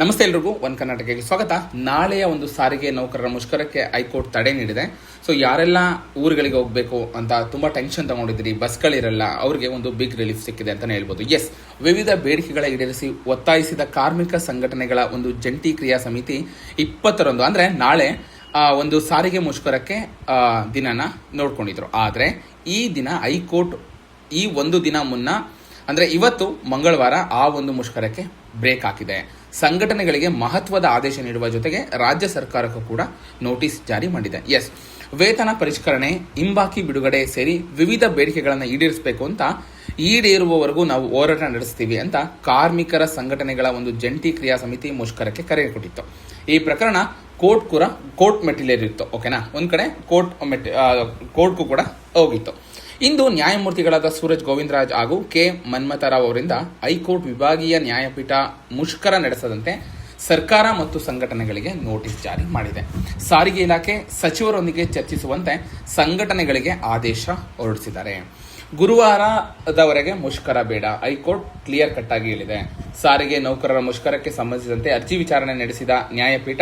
ನಮಸ್ತೆ ಎಲ್ರಿಗೂ ಒನ್ ಕರ್ನಾಟಕಕ್ಕೆ ಸ್ವಾಗತ. ನಾಳೆಯ ಒಂದು ಸಾರಿಗೆ ನೌಕರರ ಮುಷ್ಕರಕ್ಕೆ ಹೈಕೋರ್ಟ್ ತಡೆ ನೀಡಿದೆ. ಸೊ ಯಾರೆಲ್ಲ ಊರುಗಳಿಗೆ ಹೋಗಬೇಕು ಅಂತ ತುಂಬಾ ಟೆನ್ಷನ್ ತಗೊಂಡಿದ್ರಿ, ಬಸ್ಗಳಿರಲ್ಲ, ಅವರಿಗೆ ಒಂದು ಬಿಗ್ ರಿಲೀಫ್ ಸಿಕ್ಕಿದೆ ಅಂತಾನೆ ಹೇಳ್ಬೋದು. ಎಸ್, ವಿವಿಧ ಬೇಡಿಕೆಗಳ ಈಡೇರಿಸಿ ಒತ್ತಾಯಿಸಿದ ಕಾರ್ಮಿಕ ಸಂಘಟನೆಗಳ ಒಂದು ಜಂಟಿ ಕ್ರಿಯಾ ಸಮಿತಿ 20ರಂದು ಅಂದ್ರೆ ನಾಳೆ ಒಂದು ಸಾರಿಗೆ ಮುಷ್ಕರಕ್ಕೆ ದಿನನ ನೋಡ್ಕೊಂಡಿದ್ರು. ಆದ್ರೆ ಈ ದಿನ ಹೈಕೋರ್ಟ್ ಈ ಒಂದು ದಿನ ಮುನ್ನ ಅಂದ್ರೆ ಇವತ್ತು ಮಂಗಳವಾರ ಆ ಒಂದು ಮುಷ್ಕರಕ್ಕೆ ಬ್ರೇಕ್ ಹಾಕಿದೆ. ಸಂಘಟನೆಗಳಿಗೆ ಮಹತ್ವದ ಆದೇಶ ನೀಡುವ ಜೊತೆಗೆ ರಾಜ್ಯ ಸರ್ಕಾರಕ್ಕೂ ಕೂಡ ನೋಟಿಸ್ ಜಾರಿ ಮಾಡಿದೆ. ಎಸ್, ವೇತನ ಪರಿಷ್ಕರಣೆ, ಹಿಂಬಾಕಿ ಬಿಡುಗಡೆ ಸೇರಿ ವಿವಿಧ ಬೇಡಿಕೆಗಳನ್ನು ಈಡೇರಿಸಬೇಕು ಅಂತ ಈಡೇರುವವರೆಗೂ ನಾವು ಹೋರಾಟ ನಡೆಸ್ತೀವಿ ಅಂತ ಕಾರ್ಮಿಕರ ಸಂಘಟನೆಗಳ ಒಂದು ಜಂಟಿ ಕ್ರಿಯಾ ಸಮಿತಿ ಮುಷ್ಕರಕ್ಕೆ ಕರೆ ಕೊಟ್ಟಿತ್ತು. ಈ ಪ್ರಕರಣ ಕೋರ್ಟ್ ಮೆಟ್ಟಿಲೇರಿತ್ತು. ಓಕೆನಾ, ಒಂದ್ ಕಡೆ ಕೋರ್ಟ್ಗೂ ಕೂಡ ಹೋಗಿತ್ತು. ಇಂದು ನ್ಯಾಯಮೂರ್ತಿಗಳಾದ ಸೂರಜ್ ಗೋವಿಂದರಾಜ್ ಹಾಗೂ ಕೆ ಮನ್ಮಥರಾವ್ ಅವರಿಂದ ಹೈಕೋರ್ಟ್ ವಿಭಾಗೀಯ ನ್ಯಾಯಪೀಠ ಮುಷ್ಕರ ನಡೆಸದಂತೆ ಸರ್ಕಾರ ಮತ್ತು ಸಂಘಟನೆಗಳಿಗೆ ನೋಟಿಸ್ ಜಾರಿ ಮಾಡಿದೆ. ಸಾರಿಗೆ ಇಲಾಖೆ ಸಚಿವರೊಂದಿಗೆ ಚರ್ಚಿಸುವಂತೆ ಸಂಘಟನೆಗಳಿಗೆ ಆದೇಶ ಹೊರಡಿಸಿದ್ದಾರೆ. ಗುರುವಾರದವರೆಗೆ ಮುಷ್ಕರ ಬೇಡ, ಹೈಕೋರ್ಟ್ ಕ್ಲಿಯರ್ ಕಟ್ ಆಗಿ ಹೇಳಿದೆ. ಸಾರಿಗೆ ನೌಕರರ ಮುಷ್ಕರಕ್ಕೆ ಸಂಬಂಧಿಸಿದಂತೆ ಅರ್ಜಿ ವಿಚಾರಣೆ ನಡೆಸಿದ ನ್ಯಾಯಪೀಠ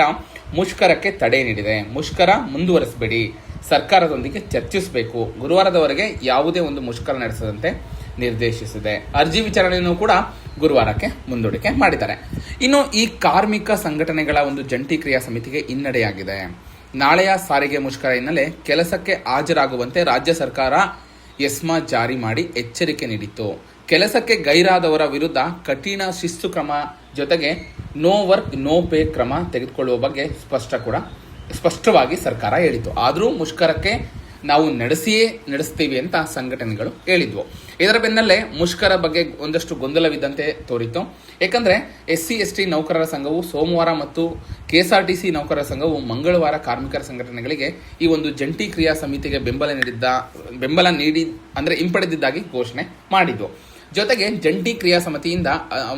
ಮುಷ್ಕರಕ್ಕೆ ತಡೆ ನೀಡಿದೆ. ಮುಷ್ಕರ ಮುಂದುವರಿಸಬೇಡಿ, ಸರ್ಕಾರದೊಂದಿಗೆ ಚರ್ಚಿಸಬೇಕು, ಗುರುವಾರದವರೆಗೆ ಯಾವುದೇ ಒಂದು ಮುಷ್ಕರ ನಡೆಸದಂತೆ ನಿರ್ದೇಶಿಸಿದೆ. ಅರ್ಜಿ ವಿಚಾರಣೆಯನ್ನು ಕೂಡ ಗುರುವಾರಕ್ಕೆ ಮುಂದೂಡಿಕೆ ಮಾಡಿದ್ದಾರೆ. ಇನ್ನು ಈ ಕಾರ್ಮಿಕ ಸಂಘಟನೆಗಳ ಒಂದು ಜಂಟಿ ಕ್ರಿಯಾ ಸಮಿತಿಗೆ ಹಿನ್ನಡೆಯಾಗಿದೆ. ನಾಳೆಯ ಸಾರಿಗೆ ಮುಷ್ಕರ ಹಿನ್ನೆಲೆ ಕೆಲಸಕ್ಕೆ ಹಾಜರಾಗುವಂತೆ ರಾಜ್ಯ ಸರ್ಕಾರ ಎಸ್ಮಾ ಜಾರಿ ಮಾಡಿ ಎಚ್ಚರಿಕೆ ನೀಡಿತ್ತು. ಕೆಲಸಕ್ಕೆ ಗೈರಾದವರ ವಿರುದ್ಧ ಕಠಿಣ ಶಿಸ್ತು ಕ್ರಮ ಜೊತೆಗೆ ನೋ ವರ್ಕ್ ನೋ ಪೇ ಕ್ರಮ ತೆಗೆದುಕೊಳ್ಳುವ ಬಗ್ಗೆ ಸ್ಪಷ್ಟವಾಗಿ ಸರ್ಕಾರ ಹೇಳಿತು. ಆದರೂ ಮುಷ್ಕರಕ್ಕೆ ನಾವು ನಡೆಸ್ತೀವಿ ಅಂತ ಸಂಘಟನೆಗಳು ಹೇಳಿದ್ವು. ಇದರ ಬೆನ್ನಲ್ಲೇ ಮುಷ್ಕರ ಬಗ್ಗೆ ಒಂದಷ್ಟು ಗೊಂದಲವಿದ್ದಂತೆ ತೋರಿತು. ಯಾಕಂದ್ರೆ SC/ST ನೌಕರರ ಸಂಘವು ಸೋಮವಾರ ಮತ್ತು KSRTC ನೌಕರರ ಸಂಘವು ಮಂಗಳವಾರ ಕಾರ್ಮಿಕರ ಸಂಘಟನೆಗಳಿಗೆ ಈ ಒಂದು ಜಂಟಿ ಕ್ರಿಯಾ ಸಮಿತಿಗೆ ಬೆಂಬಲ ನೀಡಿ ಅಂದ್ರೆ ಹಿಂಪಡೆದಿದ್ದಾಗಿ ಘೋಷಣೆ ಮಾಡಿದ್ವು. ಜೊತೆಗೆ ಜಂಟಿ ಕ್ರಿಯಾ ಸಮಿತಿಯಿಂದ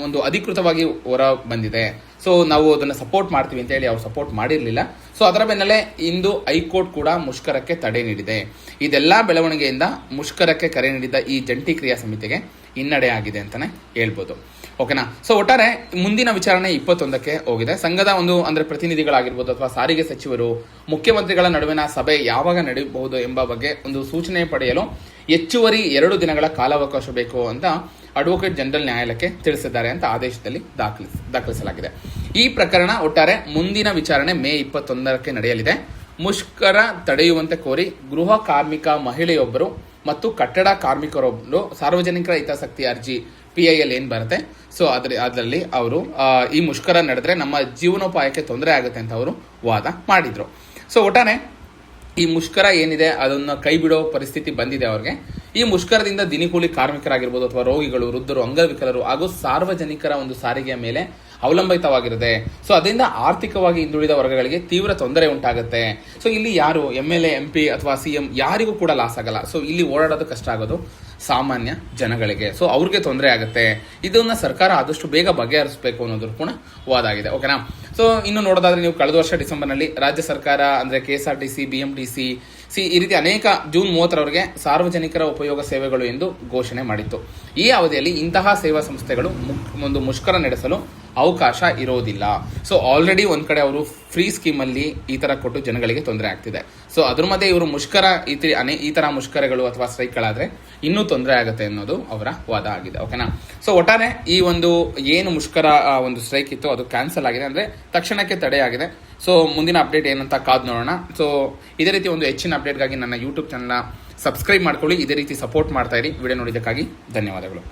ಒಂದು ಅಧಿಕೃತವಾಗಿ ಹೊರ ಬಂದಿದೆ. ಸೊ ನಾವು ಅದನ್ನು ಸಪೋರ್ಟ್ ಮಾಡ್ತೀವಿ ಅಂತ ಹೇಳಿ ಅವ್ರು ಸಪೋರ್ಟ್ ಮಾಡಿರಲಿಲ್ಲ. ಸೊ ಅದರ ಬೆನ್ನಲ್ಲೇ ಇಂದು ಹೈಕೋರ್ಟ್ ಕೂಡ ಮುಷ್ಕರಕ್ಕೆ ತಡೆ ನೀಡಿದೆ. ಇದೆಲ್ಲಾ ಬೆಳವಣಿಗೆಯಿಂದ ಮುಷ್ಕರಕ್ಕೆ ಕರೆ ನೀಡಿದ್ದ ಈ ಜಂಟಿ ಕ್ರಿಯಾ ಸಮಿತಿಗೆ ಹಿನ್ನಡೆ ಆಗಿದೆ ಅಂತಾನೆ ಹೇಳ್ಬೋದು. ಓಕೆನಾ. ಸೊ ಒಟ್ಟಾರೆ ಮುಂದಿನ ವಿಚಾರಣೆ 21ಕ್ಕೆ ಹೋಗಿದೆ. ಸಂಘದ ಒಂದು ಅಂದ್ರೆ ಪ್ರತಿನಿಧಿಗಳಾಗಿರ್ಬೋದು ಅಥವಾ ಸಾರಿಗೆ ಸಚಿವರು, ಮುಖ್ಯಮಂತ್ರಿಗಳ ನಡುವಿನ ಸಭೆ ಯಾವಾಗ ನಡೆಯಬಹುದು ಎಂಬ ಬಗ್ಗೆ ಒಂದು ಸೂಚನೆ ಪಡೆಯಲು ಹೆಚ್ಚುವರಿ 2 ದಿನಗಳ ಕಾಲಾವಕಾಶ ಬೇಕು ಅಂತ ಅಡ್ವೊಕೇಟ್ ಜನರಲ್ ನ್ಯಾಯಾಲಯಕ್ಕೆ ತಿಳಿಸಿದ್ದಾರೆ ಅಂತ ಆದೇಶದಲ್ಲಿ ದಾಖಲಿಸಲಾಗಿದೆ. ಈ ಪ್ರಕರಣ ಒಟ್ಟಾರೆ ಮುಂದಿನ ವಿಚಾರಣೆ ಮೇ 21ಕ್ಕೆ ನಡೆಯಲಿದೆ. ಮುಷ್ಕರ ತಡೆಯುವಂತೆ ಕೋರಿ ಗೃಹ ಕಾರ್ಮಿಕ ಮಹಿಳೆಯೊಬ್ಬರು ಮತ್ತು ಕಟ್ಟಡ ಕಾರ್ಮಿಕರೊಬ್ಬರು ಸಾರ್ವಜನಿಕರ ಹಿತಾಸಕ್ತಿ ಅರ್ಜಿ PIL ಏನ್ ಬರುತ್ತೆ, ಸೊ ಅದರಲ್ಲಿ ಅವರು ಈ ಮುಷ್ಕರ ನಡೆದ್ರೆ ನಮ್ಮ ಜೀವನೋಪಾಯಕ್ಕೆ ತೊಂದರೆ ಆಗುತ್ತೆ ಅಂತ ಅವರು ವಾದ ಮಾಡಿದ್ರು. ಸೊ ಒಟ್ಟಾರೆ ಈ ಮುಷ್ಕರ ಏನಿದೆ ಅದನ್ನ ಕೈ ಬಿಡೋ ಪರಿಸ್ಥಿತಿ ಬಂದಿದೆ ಅವ್ರಿಗೆ. ಈ ಮುಷ್ಕರದಿಂದ ದಿನಕೂಲಿ ಕಾರ್ಮಿಕರಾಗಿರ್ಬೋದು ಅಥವಾ ರೋಗಿಗಳು, ವೃದ್ಧರು, ಅಂಗವಿಕಲರು ಹಾಗೂ ಸಾರ್ವಜನಿಕರ ಒಂದು ಸಾರಿಗೆಯ ಮೇಲೆ ಅವಲಂಬಿತವಾಗಿರುತ್ತೆ. ಸೊ ಅದರಿಂದ ಆರ್ಥಿಕವಾಗಿ ಹಿಂದುಳಿದ ವರ್ಗಗಳಿಗೆ ತೀವ್ರ ತೊಂದರೆ ಉಂಟಾಗುತ್ತೆ. ಸೊ ಇಲ್ಲಿ ಯಾರು MLA MP ಅಥವಾ CM ಯಾರಿಗೂ ಕೂಡ ಲಾಸ್ ಆಗಲ್ಲ. ಸೊ ಇಲ್ಲಿ ಓಡಾಡೋದು ಕಷ್ಟ ಆಗೋದು ಸಾಮಾನ್ಯ ಜನಗಳಿಗೆ. ಸೊ ಅವ್ರಿಗೆ ತೊಂದರೆ ಆಗುತ್ತೆ. ಇದನ್ನ ಸರ್ಕಾರ ಆದಷ್ಟು ಬೇಗ ಬಗೆಹರಿಸಬೇಕು ಅನ್ನೋದ್ರ ಕೂಡ ವಾದ ಆಗಿದೆ. ಓಕೆನಾ. ಸೊ ಇನ್ನು ನೋಡೋದಾದ್ರೆ ನೀವು ಕಳೆದ ವರ್ಷ ಡಿಸೆಂಬರ್ನಲ್ಲಿ ರಾಜ್ಯ ಸರ್ಕಾರ ಅಂದ್ರೆ KSRTC, BMTC ಈ ರೀತಿ ಅನೇಕ ಜೂನ್ 30ರವರೆಗೆ ಸಾರ್ವಜನಿಕರ ಉಪಯೋಗ ಸೇವೆಗಳು ಎಂದು ಘೋಷಣೆ ಮಾಡಿತ್ತು. ಈ ಅವಧಿಯಲ್ಲಿ ಇಂತಹ ಸೇವಾ ಸಂಸ್ಥೆಗಳು ಒಂದು ಮುಷ್ಕರ ನಡೆಸಲು ಅವಕಾಶ ಇರೋದಿಲ್ಲ. ಸೊ ಆಲ್ರೆಡಿ ಒಂದ್ ಕಡೆ ಅವರು ಫ್ರೀ ಸ್ಕೀಮ್ ಅಲ್ಲಿ ಈ ತರ ಕೊಟ್ಟು ಜನಗಳಿಗೆ ತೊಂದರೆ ಆಗ್ತಿದೆ. ಸೊ ಅದ್ರ ಮಧ್ಯೆ ಇವರು ಮುಷ್ಕರ ಈ ತರ ಮುಷ್ಕರಗಳು ಅಥವಾ ಸ್ಟ್ರೈಕ್ಗಳಾದ್ರೆ ಇನ್ನೂ ತೊಂದರೆ ಆಗುತ್ತೆ ಅನ್ನೋದು ಅವರ ವಾದ ಆಗಿದೆ. ಓಕೆನಾ. ಸೊ ಒಟ್ಟಾರೆ ಈ ಒಂದು ಏನು ಮುಷ್ಕರ ಒಂದು ಸ್ಟ್ರೈಕ್ ಇತ್ತು ಅದು ಕ್ಯಾನ್ಸಲ್ ಆಗಿದೆ, ಅಂದ್ರೆ ತಕ್ಷಣಕ್ಕೆ ತಡೆ ಆಗಿದೆ. ಸೊ ಮುಂದಿನ ಅಪ್ಡೇಟ್ ಏನಂತ ಕಾದ್ ನೋಡೋಣ. ಸೊ ಇದೇ ರೀತಿ ಒಂದು ಹೆಚ್ಚಿನ ಅಪ್ಡೇಟ್ಗಾಗಿ ನನ್ನ YouTube ಚಾನಲ್ನ ಸಬ್ಸ್ಕ್ರೈಬ್ ಮಾಡ್ಕೊಳ್ಳಿ. ಇದೇ ರೀತಿ ಸಪೋರ್ಟ್ ಮಾಡ್ತಾ ಇರಿ. ವಿಡಿಯೋ ನೋಡಿದ್ದಕ್ಕಾಗಿ ಧನ್ಯವಾದಗಳು.